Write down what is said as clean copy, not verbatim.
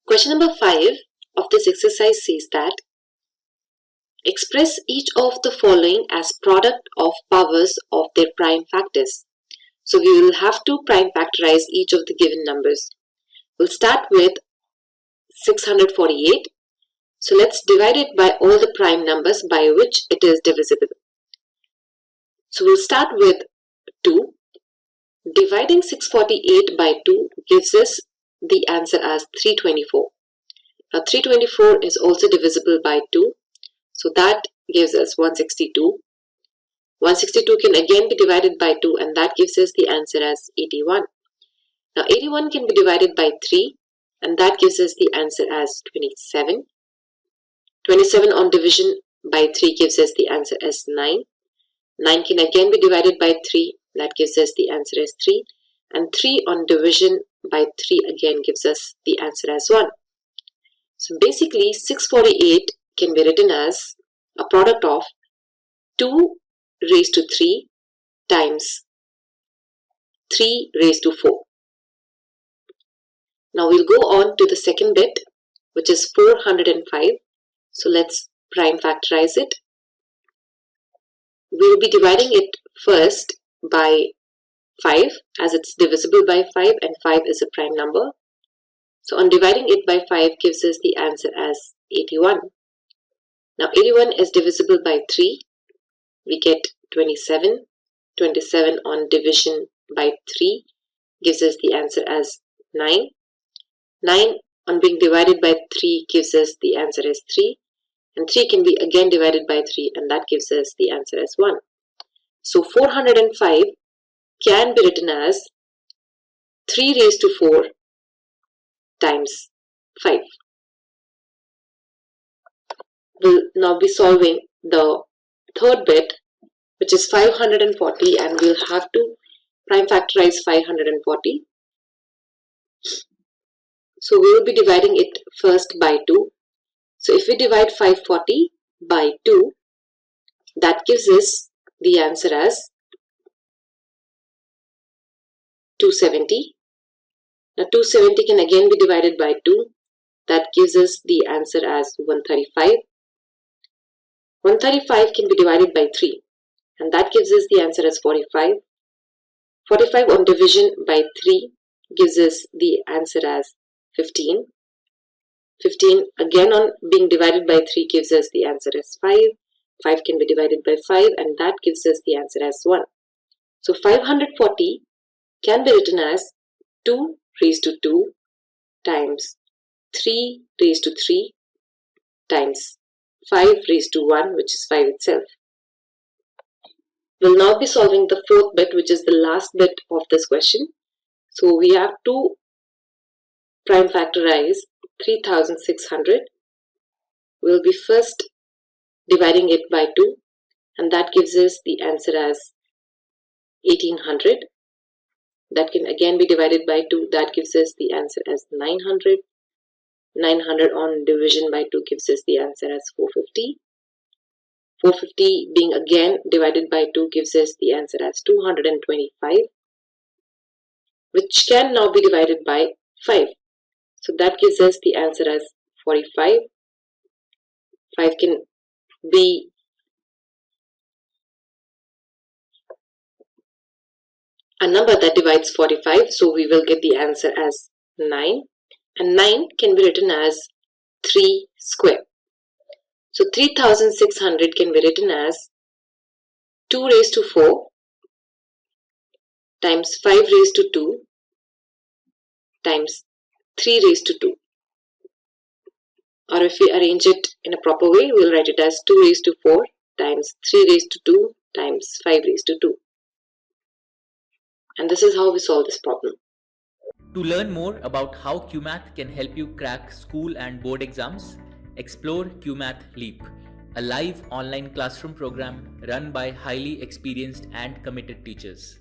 Question number 5 of this exercise says that express each of the following as product of powers of their prime factors. So we will have to prime factorize each of the given numbers. We'll start with 648. So let's divide it by all the prime numbers by which it is divisible. So we'll start with 2. Dividing 648 by 2 gives us the answer as 324. Now 324 is also divisible by 2. So that gives us 162. 162 can again be divided by 2 and that gives us the answer as 81. Now 81 can be divided by 3 and that gives us the answer as 27. 27 on division by 3 gives us the answer as 9. 9 can again be divided by 3, that gives us the answer as 3. And 3 on division by 3 again gives us the answer as 1. So basically 648 can be written as a product of 2 raised to 3 times 3 raised to 4. Now we'll go on to the second bit, which is 405. So let's prime factorize it. We'll be dividing it first by 5 as it's divisible by 5 and 5 is a prime number. So on dividing it by 5 gives us the answer as 81. Now 81 is divisible by 3. We get 27. 27 on division by 3 gives us the answer as 9. 9 on being divided by 3 gives us the answer as 3. And 3 can be again divided by 3 and that gives us the answer as 1. So 405 can be written as 3 raised to 4 times 5. We'll now be solving the third bit, which is 540, and we'll have to prime factorize 540. So we will be dividing it first by 2. So if we divide 540 by 2, that gives us the answer as 270. Now 270 can again be divided by 2. That gives us the answer as 135. 135 can be divided by 3 and that gives us the answer as 45. 45 on division by 3 gives us the answer as 15. 15 again on being divided by 3 gives us the answer as 5. 5 can be divided by 5 and that gives us the answer as 1. So 540 can be written as 2 raised to 2 times 3 raised to 3 times 5 raised to 1, which is 5 itself. We'll now be solving the fourth bit, which is the last bit of this question. So we have to prime factorize 3600. We'll be first dividing it by 2 and that gives us the answer as 1800. That can again be divided by 2. That gives us the answer as 900. 900 on division by 2 gives us the answer as 450. 450 being again divided by 2 gives us the answer as 225, which can now be divided by 5. So that gives us the answer as 45. 5 can be a number that divides 45, so we will get the answer as 9. And 9 can be written as 3 square. So 3600 can be written as 2 raised to 4 times 5 raised to 2 times 3 raised to 2. Or if we arrange it in a proper way, we'll write it as 2 raised to 4 times 3 raised to 2 times 5 raised to 2. And this is how we solve this problem. To learn more about how QMath can help you crack school and board exams, explore QMath Leap, a live online classroom program run by highly experienced and committed teachers.